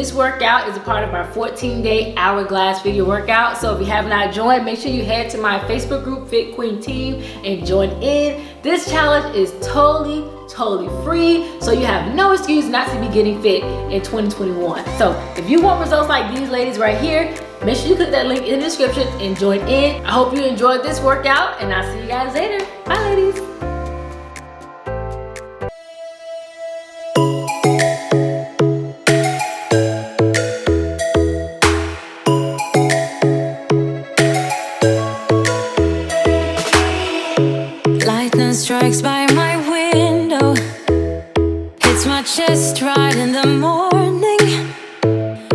this workout is a part of our 14-day Hourglass figure workout. So if you have not joined, make sure you head to my Facebook group, Fit Queen Team, and join in. This challenge is totally free, so you have no excuse not to be getting fit in 2021. So if you want results like these ladies right here, make sure you click that link in the description and join in. I hope you enjoyed this workout, and I'll see you guys later. Bye, ladies. Lightning strikes by my window, hits my chest right in the morning,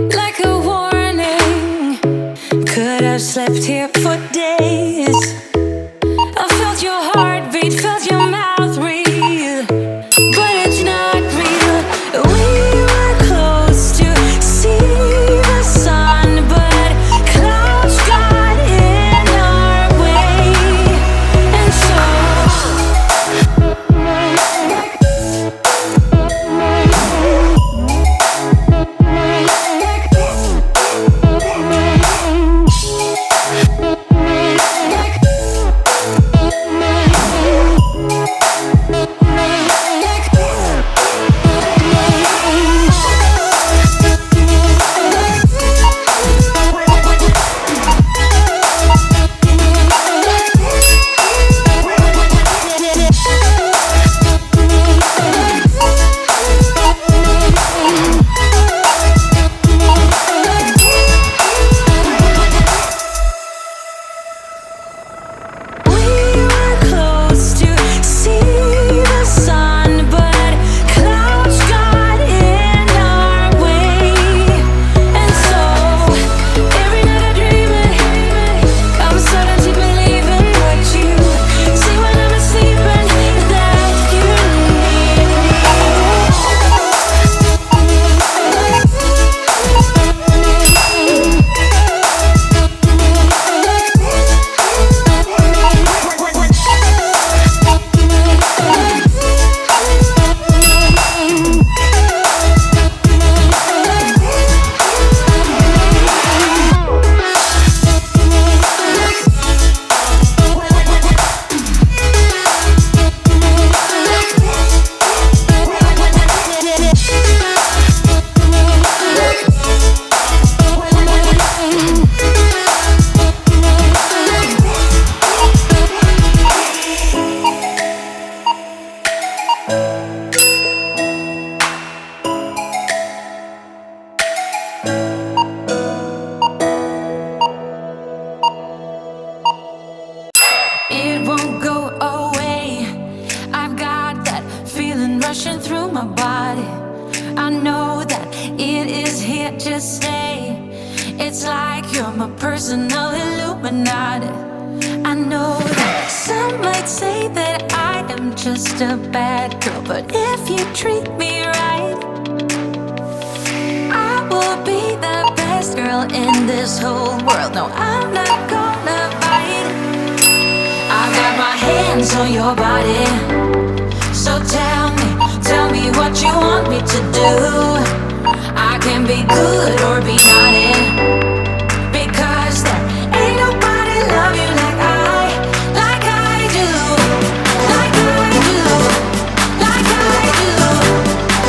like a warning. Could have slept here for days. I felt your heartbeat, felt your mouth breathe, but it's not real. We were close to see the sun, but clouds got in our way, and so it won't go away. I've got that feeling rushing through my body. I know that it is here to stay. It's like you're my personal Illuminati. I know that some might say that I am just a bad girl, but if you treat me right, I will be the best girl in this whole world. No, I'm not gonna bite. I got my hands on your body, so tell me what you want me to do. I can be good or be naughty, because there ain't nobody love you like I do, like I do, like I do, like I do,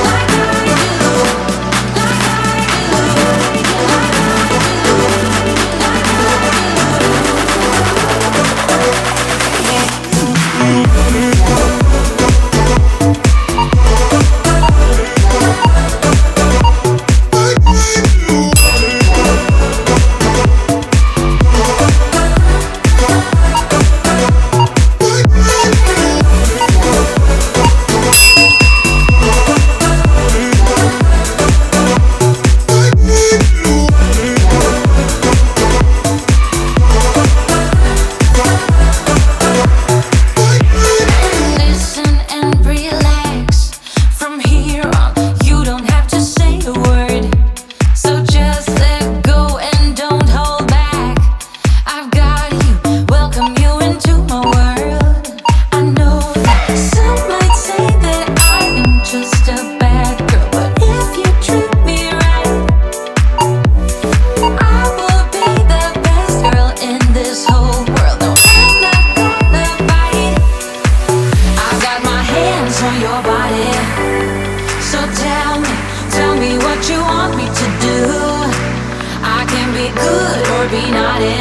like I do, like I do, like I do. be what you want me to do. I can be good or be naughty,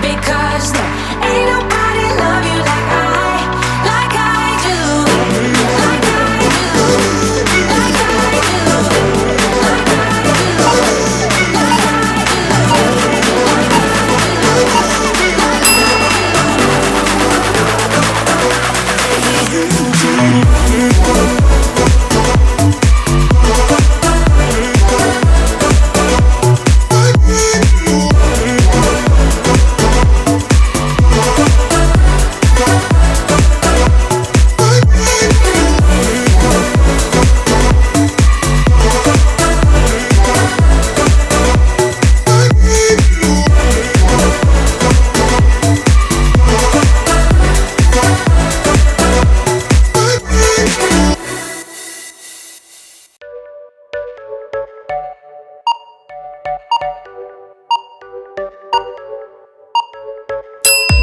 because there ain't nobody love you like I do, like I do, like I do, like I do, like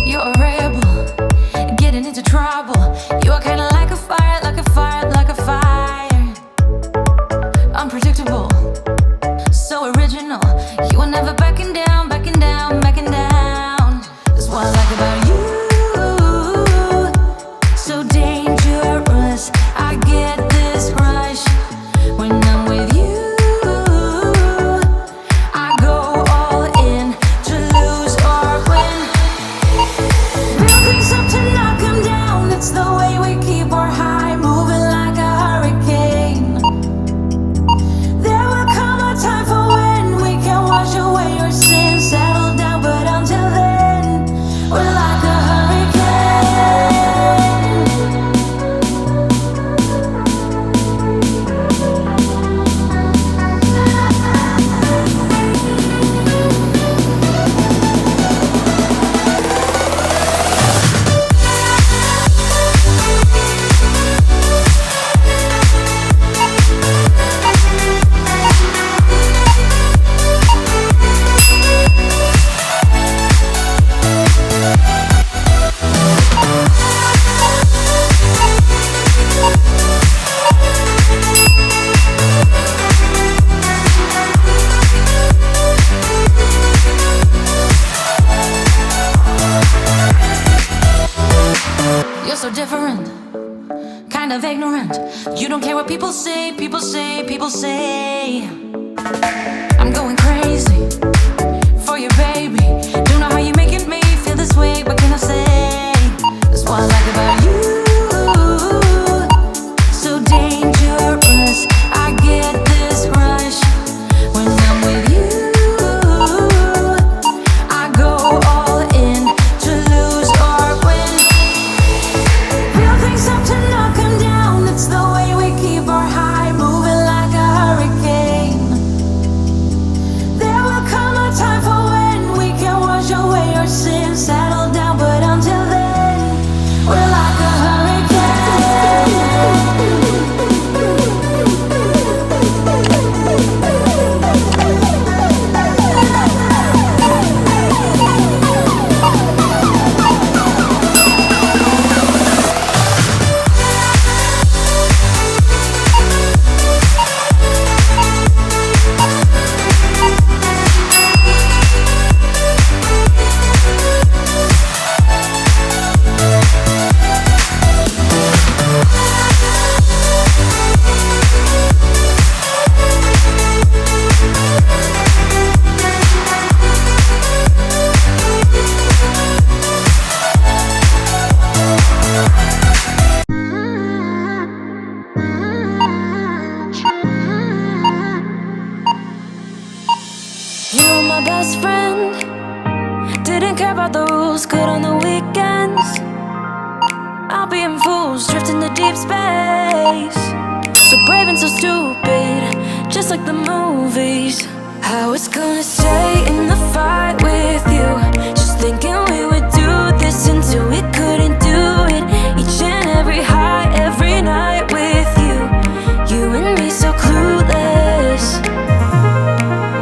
you're a rebel, getting into trouble. You are kinda like a fire, like a fire, like a fire. Unpredictable, so original. You are never backing down, backing down, backing down. That's what I like about you. So dangerous, I get this rush when I'm with you. I go all in to lose or win. Buildings up to knock 'em down. It's the way we keep our high, moving like a hurricane. There will come a time for when we can wash away your sins, settle down, but until then, we're like a hurricane. You're so different, kind of ignorant. You don't care what people say, people say, people say. I'm going crazy for you, baby. Don't know how you're making me feel this way. What can I say? That's what I like about you. So dangerous, I get this rush when I'm with you. I go all in to lose or win. Real things up to knock 'em down. It's the way we keep our high, moving like a hurricane. There will come a time for when we can wash away our sins, settle down, but until then, we're like a You were my best friend. Didn't care about the rules, good on the weekends. I'll be in fools, drifting to deep space. So brave and so stupid, just like the movies. I was gonna stay in the fight with you, just thinking we would do this until we couldn't do it. Each and every high, every night with you. You and me so clueless.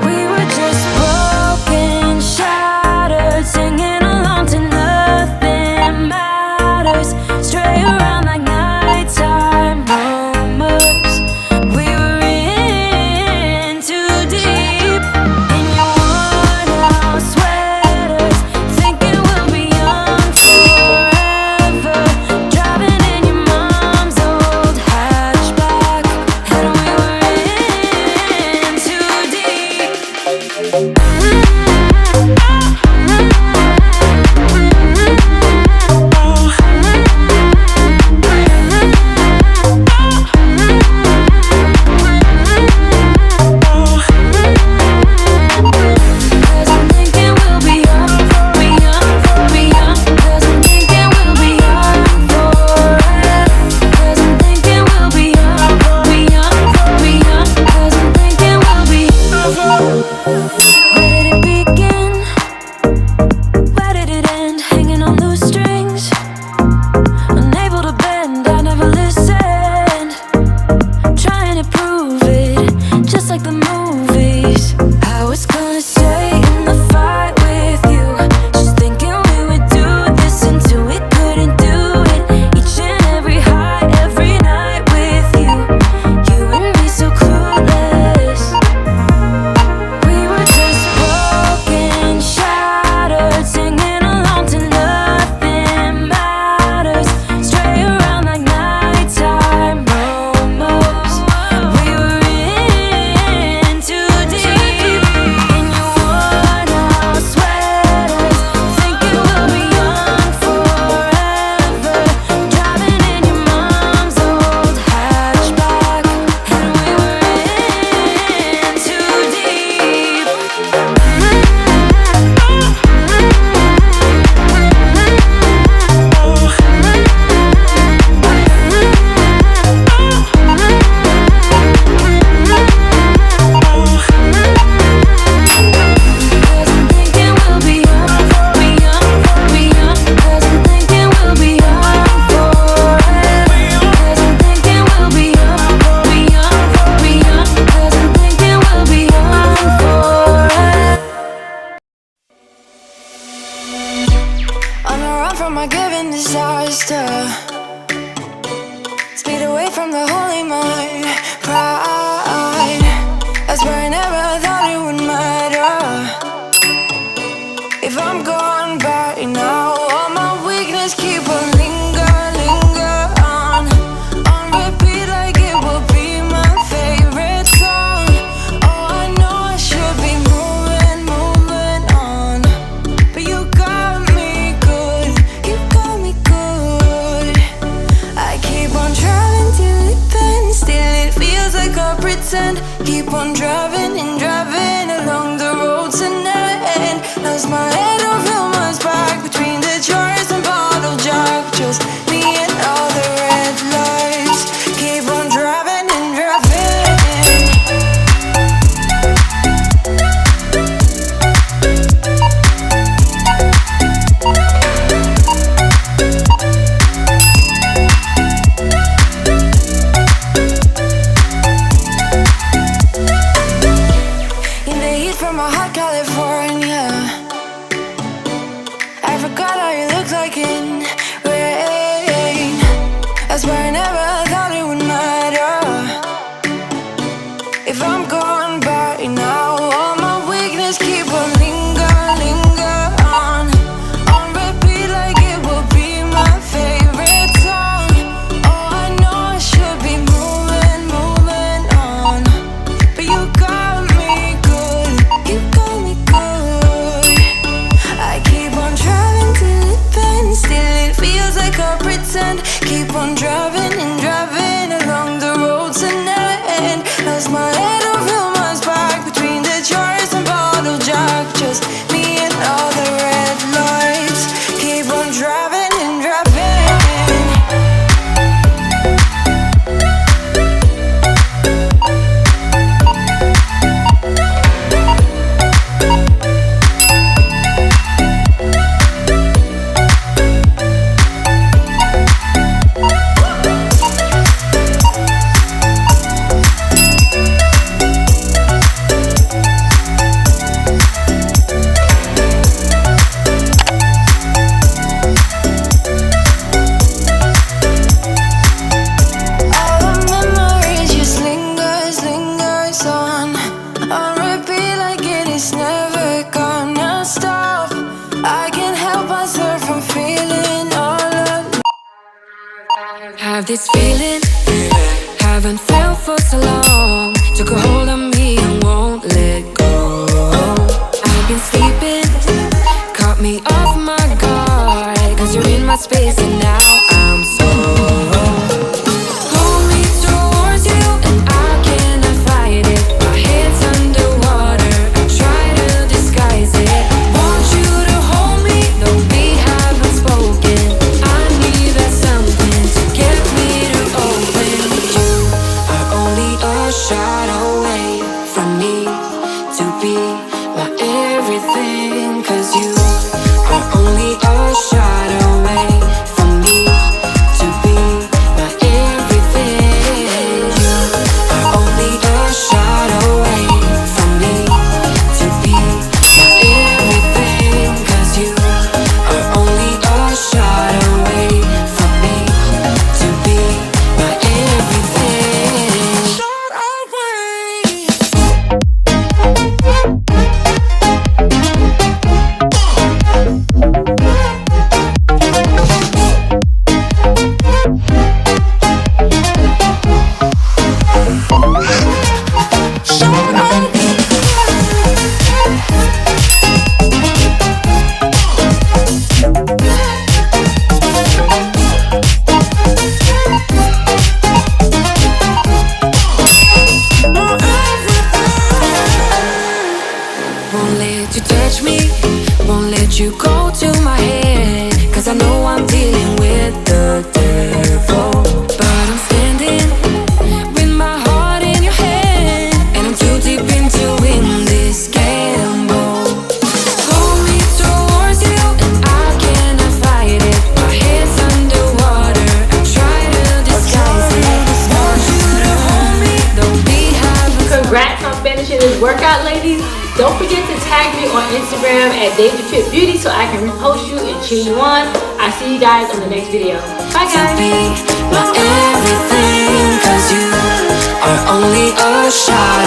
We were just broken, shattered, singing along to nothing matters. Stray around like nighttime rumors. We were in pretend. Keep on driving and driving along the road tonight. Lost my head on film, my spark between the jars and bottle jack. Just me and all the red lights. Keep on driving and driving. From a hot California, I forgot how you look like in rain. I swear I never thought it would matter if I'm gone by now. All my weakness keep on linger on repeat like it will be my favorite song. Oh, I know I should be moving on, but you got me good. You got me good. I keep on driving till it bends. Still it feels like I pretend. Keep on driving and driving along the road tonight. Lost my head over my spark between the jars and bottle jack. Just me and all the red lights. Keep on driving and driving. Have this feeling, haven't felt for so long. Took a hold of me and won't let go. I've been sleeping, caught me off my guard. Cause you're in my space and now I'm so hold me towards you and I cannot fight it. My head's underwater, I try to disguise it. Want you to hold me, though we haven't spoken. I need that something to get me to open. You are only a shot away from me to be my everything. Cause you are only a shot away from me to be my everything. You are only a shot away from me to be my everything. Cause you are only a shot away from me to be my everything. Shot away. Won't let you touch me, won't let you go to my head. Cause I know I'm dealing with the devil. But I'm standing with my heart in your hand, and I'm too deep into in this gamble. Hold me towards you and I cannot fight it. My head's underwater, I try to disguise it. Want you to hold me, though we haven't. Congrats on finishing this workout, ladies. Don't forget to tag me on Instagram at DejaFitBeauty so I can repost you and cheer you on. I'll see you guys on the next video. Bye guys. Be my everything, cause you are only a shot